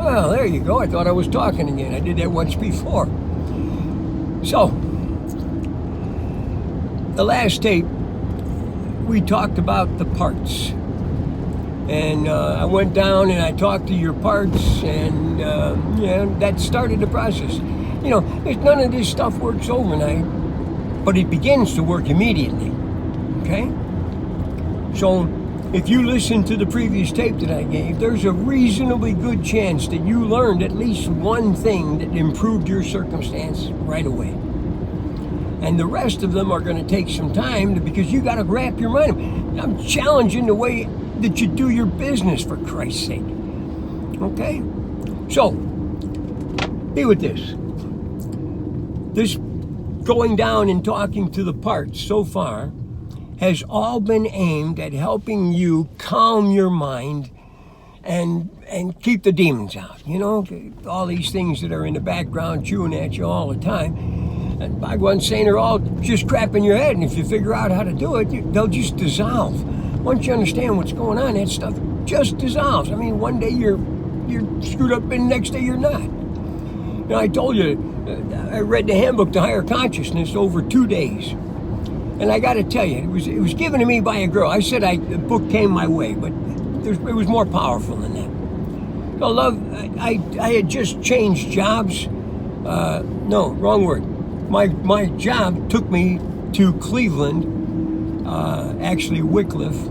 Well, there you go. I thought I was talking again. I did that once before. So, the last tape, we talked about the parts. And I went down and I talked to your parts, and that started the process. You know, none of this stuff works overnight, but it begins to work immediately. Okay? So, if you listen to the previous tape that I gave, there's a reasonably good chance that you learned at least one thing that improved your circumstance right away. And the rest of them are going to take some time because you got to wrap your mind. I'm challenging the way that you do your business, for Christ's sake. Okay? So, be with this. This going down and talking to the parts so far has all been aimed at helping you calm your mind and keep the demons out. You know, all these things that are in the background chewing at you all the time. And BHAGWAN saying they're all just crap in your head, and if you figure out how to do it, they'll just dissolve. Once you understand what's going on, that stuff just dissolves. I mean, one day you're screwed up, and the next day you're not. Now, I told you, I read the Handbook to Higher Consciousness over 2 days. And I got to tell you, it was given to me by a girl. I said the book came my way, but it was more powerful than that. So, love, I had just changed jobs. No, wrong word. My job took me to Cleveland, actually Wycliffe,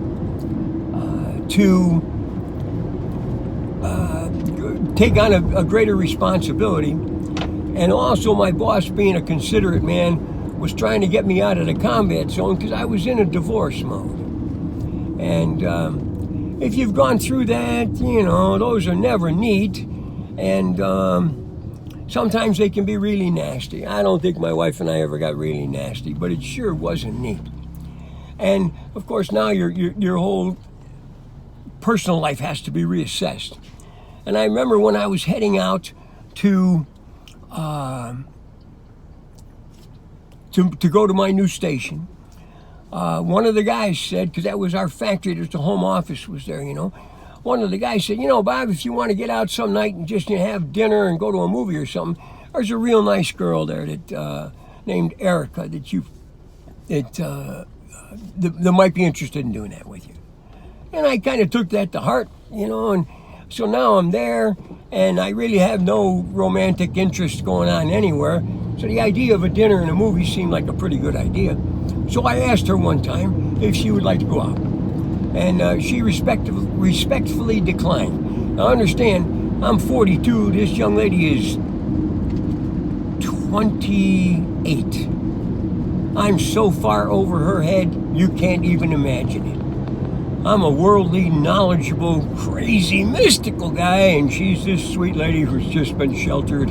to take on a greater responsibility. And also my boss, being a considerate man, was trying to get me out of the combat zone because I was in a divorce mode. And if you've gone through that, you know, those are never neat. And sometimes they can be really nasty. I don't think my wife and I ever got really nasty, but it sure wasn't neat. And of course now your whole personal life has to be reassessed. And I remember when I was heading out to go to my new station, one of the guys said, because that was our factory, there's the home office was there, you know. One of the guys said, you know, Bob, if you want to get out some night and just have dinner and go to a movie or something, there's a real nice girl there that named Erika that might be interested in doing that with you. And I kind of took that to heart, you know, and so now I'm there, and I really have no romantic interest going on anywhere. So the idea of a dinner and a movie seemed like a pretty good idea. So I asked her one time if she would like to go out. And she respectfully declined. Now understand, I'm 42, this young lady is 28. I'm so far over her head, you can't even imagine it. I'm a worldly, knowledgeable, crazy, mystical guy, and she's this sweet lady who's just been sheltered.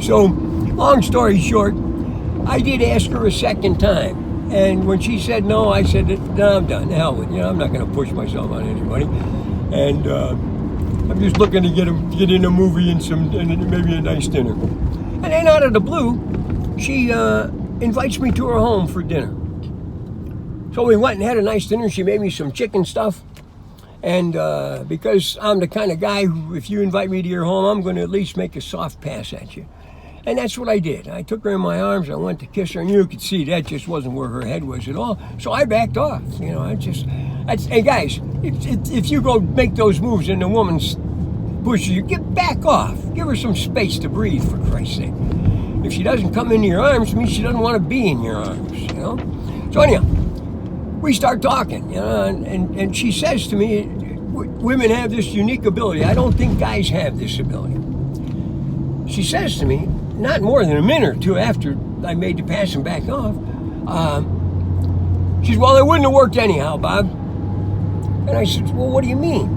So, long story short, I did ask her a second time. And when she said no, I said, no, I'm done. The hell with you. I'm not going to push myself on anybody. And I'm just looking to get in a movie and maybe a nice dinner. And then out of the blue, she invites me to her home for dinner. So we went and had a nice dinner. She made me some chicken stuff. And because I'm the kind of guy who, if you invite me to your home, I'm going to at least make a soft pass at you. And that's what I did. I took her in my arms. I went to kiss her, and you could see that just wasn't where her head was at all. So I backed off. You know, hey guys, if you go make those moves and the woman pushes you, get back off. Give her some space to breathe, for Christ's sake. If she doesn't come into your arms, it means she doesn't want to be in your arms, you know? So anyhow, we start talking, you know, and she says to me, women have this unique ability. I don't think guys have this ability. She says to me, not more than a minute or two after I made the pass and back off, she said, well, it wouldn't have worked anyhow, Bob. And I said, well, what do you mean,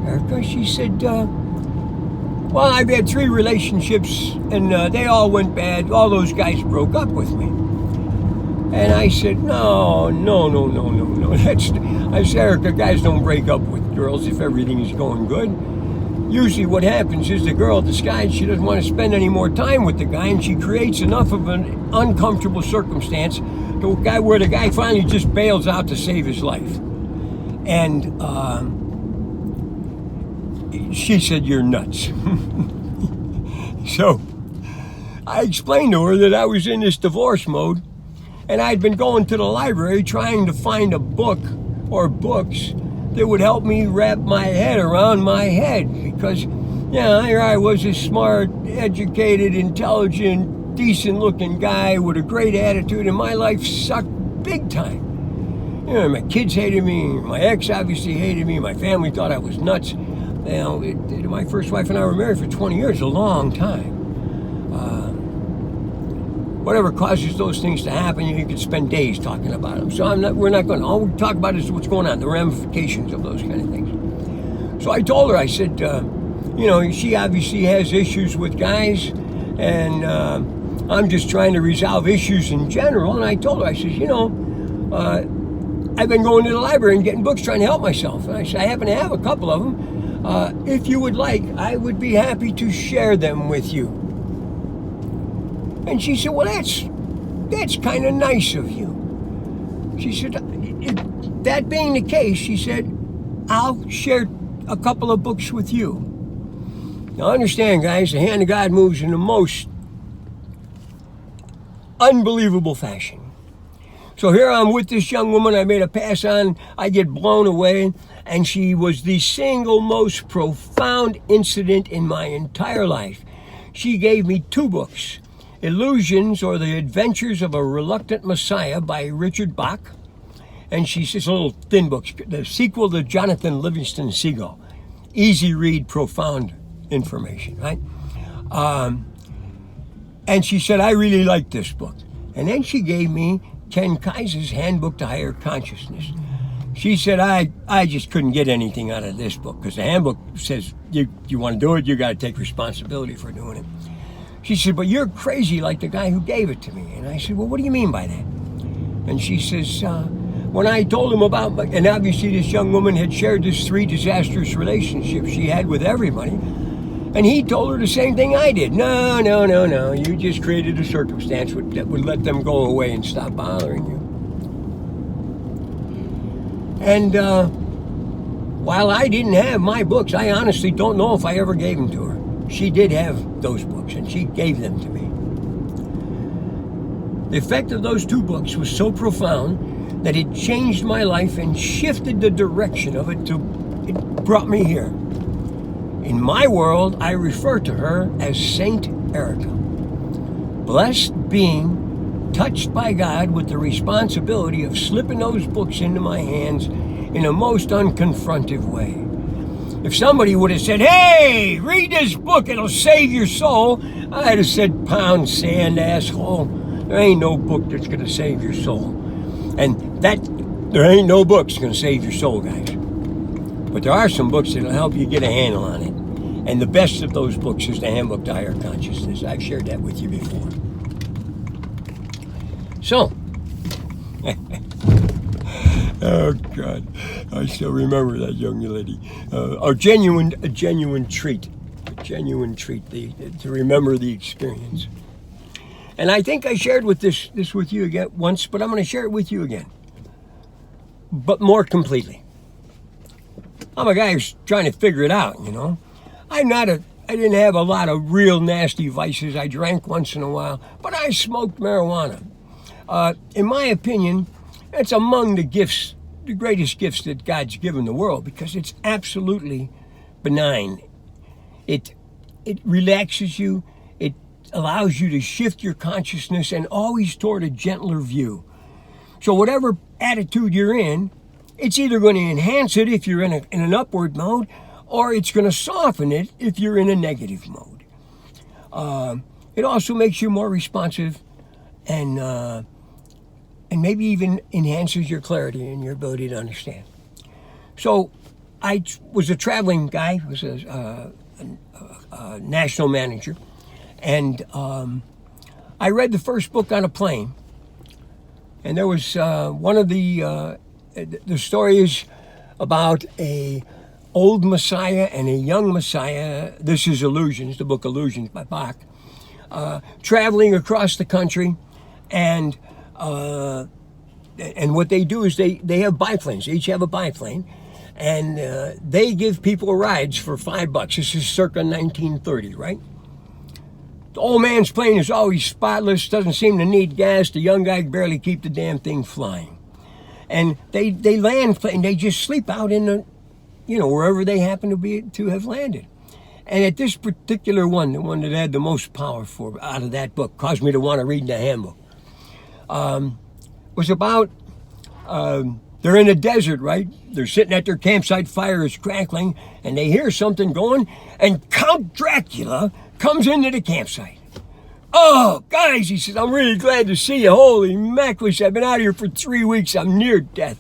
Erika? She said, well, I've had 3 relationships, and they all went bad. All those guys broke up with me. And I said, no. I said, Erika, guys don't break up with girls if everything is going good. Usually what happens is the girl decides she doesn't want to spend any more time with the guy, and she creates enough of an uncomfortable circumstance to a guy where the guy finally just bails out to save his life. And she said, "You're nuts." So I explained to her that I was in this divorce mode, and I'd been going to the library trying to find a book or books that would help me wrap my head around my head, because, here I was, a smart, educated, intelligent, decent-looking guy with a great attitude, and my life sucked big time. My kids hated me, my ex obviously hated me, my family thought I was nuts. My first wife and I were married for 20 years, a long time. Whatever causes those things to happen, you could spend days talking about them. So we're not going to. All we talk about is what's going on, the ramifications of those kind of things. So I told her, I said, she obviously has issues with guys, and I'm just trying to resolve issues in general. And I told her, I said, I've been going to the library and getting books trying to help myself. And I said, I happen to have a couple of them. If you would like, I would be happy to share them with you. And she said, well, that's kind of nice of you. She said, that being the case, she said, I'll share a couple of books with you. Now understand, guys, the hand of God moves in the most unbelievable fashion. So here I'm with this young woman I made a pass on. I get blown away, and she was the single most profound incident in my entire life. She gave me 2 books. Illusions, or the Adventures of a Reluctant Messiah by Richard Bach. And she says, a little thin book, the sequel to Jonathan Livingston Seagull. Easy read, profound information, right? And she said, I really like this book. And then she gave me Ken Kaiser's Handbook to Higher Consciousness. She said, I just couldn't get anything out of this book, because the handbook says, you want to do it, you got to take responsibility for doing it. She said, but you're crazy like the guy who gave it to me. And I said, well, what do you mean by that? And she says, when I told him about, and obviously this young woman had shared this 3 disastrous relationships she had with everybody, and he told her the same thing I did. No, you just created a circumstance that would let them go away and stop bothering you. And while I didn't have my books, I honestly don't know if I ever gave them to her. She did have those books, and she gave them to me. The effect of those 2 books was so profound that it changed my life and shifted the direction of it. It brought me here. In my world, I refer to her as Saint Erika. Blessed being, touched by God with the responsibility of slipping those books into my hands in a most unconfrontive way. If somebody would have said, hey, read this book, it'll save your soul, I'd have said, pound sand, asshole. There ain't no book that's going to save your soul. And there ain't no books going to save your soul, guys. But there are some books that'll help you get a handle on it. And the best of those books is the Handbook to Higher Consciousness. I've shared that with you before. So, oh God, I still remember that young lady. A genuine treat to remember the experience. And I think I shared this with you again once, but I'm going to share it with you again, but more completely. I'm a guy who's trying to figure it out, I didn't have a lot of real nasty vices. I drank once in a while, but I smoked marijuana. In my opinion, it's among the greatest gifts that God's given the world, because it's absolutely benign. It relaxes you. It allows you to shift your consciousness and always toward a gentler view. So whatever attitude you're in, it's either going to enhance it if you're in an upward mode, or it's going to soften it if you're in a negative mode. It also makes you more responsive, and maybe even enhances your clarity and your ability to understand. So I was a traveling guy, was a national manager, and I read the first book on a plane. And there was one of the story is about a old Messiah and a young Messiah. This is Illusions, the book Illusions by Bach, traveling across the country, and what they do is they have biplanes. They each have a biplane, And they give people rides for $5. This is circa 1930, right? The old man's plane is always spotless, doesn't seem to need gas. The young guy barely keep the damn thing flying. And they land, and they just sleep out in the, wherever they happen to have landed. And at this particular one, the one that had the most power out of that book, caused me to want to read the handbook, was about, they're in a desert, right? They're sitting at their campsite, fire is crackling, and they hear something going, and Count Dracula comes into the campsite. Oh, guys, he says, I'm really glad to see you. Holy mackerel, I've been out here for 3 weeks. I'm near death.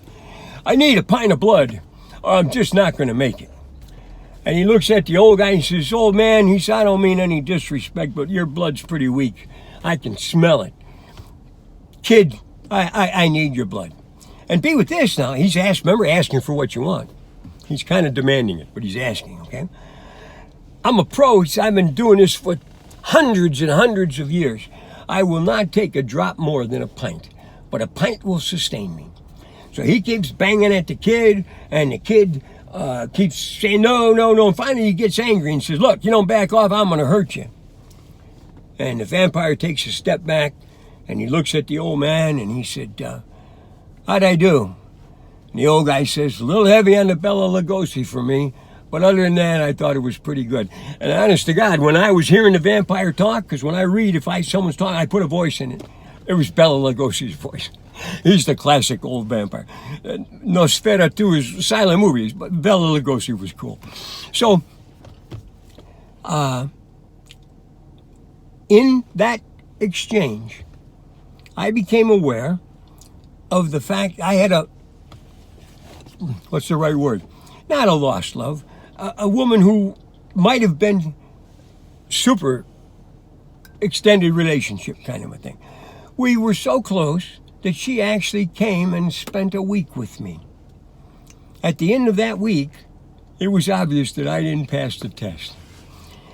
I need a pint of blood, or I'm just not going to make it. And he looks at the old guy and says, old man, he says, I don't mean any disrespect, but your blood's pretty weak. I can smell it. Kid, I need your blood. And be with this now. He's asking for what you want. He's kind of demanding it, but he's asking, okay? I'm a pro. I've been doing this for hundreds and hundreds of years. I will not take a drop more than a pint, but a pint will sustain me. So he keeps banging at the kid, and the kid keeps saying, no. And finally he gets angry and says, look, you don't back off, I'm going to hurt you. And the vampire takes a step back, and he looks at the old man, and he said, how'd I do? And the old guy says, a little heavy on the Bela Lugosi for me, but other than that, I thought it was pretty good. And honest to God, when I was hearing the vampire talk, because when I read, if someone's talking, I put a voice in it. It was Bela Lugosi's voice. He's the classic old vampire. Nosferatu is silent movies, but Bela Lugosi was cool. So, in that exchange, I became aware of the fact I had what's the right word? Not a lost love, a woman who might have been super extended relationship kind of a thing. We were so close that she actually came and spent a week with me. At the end of that week, it was obvious that I didn't pass the test.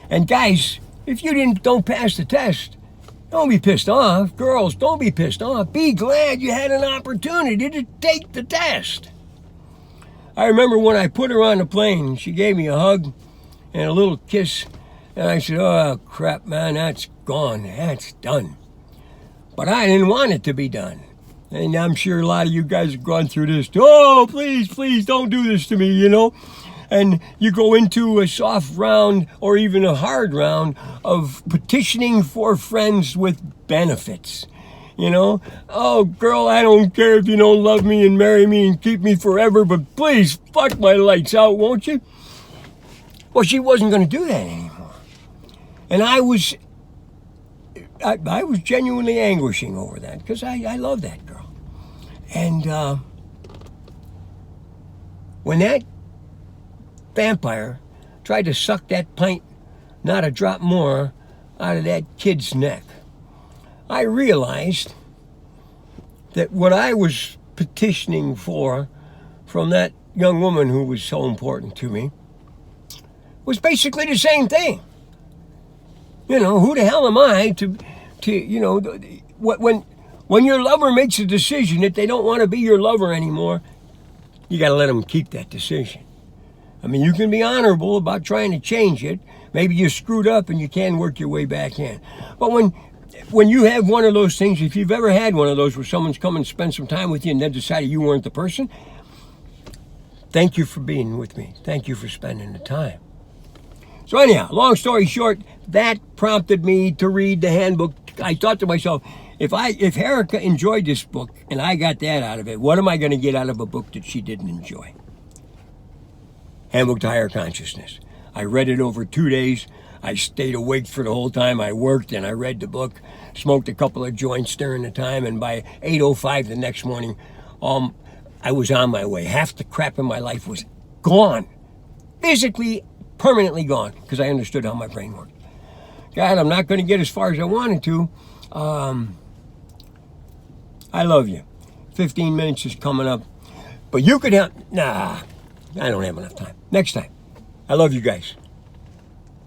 And guys, if you don't pass the test, don't be pissed off. Girls, don't be pissed off. Be glad you had an opportunity to take the test. I remember when I put her on the plane, she gave me a hug and a little kiss, and I said, oh, crap, man, that's gone. That's done. But I didn't want it to be done. And I'm sure a lot of you guys have gone through this. Oh, please don't do this to me, And you go into a soft round or even a hard round of petitioning for friends with benefits. Oh, girl, I don't care if you don't love me and marry me and keep me forever, but please fuck my lights out, won't you? Well, she wasn't going to do that anymore. And I was genuinely anguishing over that because I love that girl. And when that vampire tried to suck that pint, not a drop more, out of that kid's neck, I realized that what I was petitioning for from that young woman who was so important to me was basically the same thing. Who the hell am I to when your lover makes a decision that they don't want to be your lover anymore, you got to let them keep that decision. I mean, you can be honorable about trying to change it. Maybe you screwed up and you can work your way back in. But when you have one of those things, if you've ever had one of those where someone's come and spent some time with you and then decided you weren't the person, thank you for being with me. Thank you for spending the time. So anyhow, long story short, that prompted me to read the handbook. I thought to myself, if Erika enjoyed this book and I got that out of it, what am I going to get out of a book that she didn't enjoy? Handbook to Higher Consciousness. I read it over 2 days. I stayed awake for the whole time. I worked and I read the book, smoked a couple of joints during the time, and by 8:05 the next morning, I was on my way. Half the crap in my life was gone. Physically, permanently gone, because I understood how my brain worked. God, I'm not going to get as far as I wanted to. I love you. 15 minutes is coming up. But you could help. Nah, I don't have enough time. Next time. I love you guys.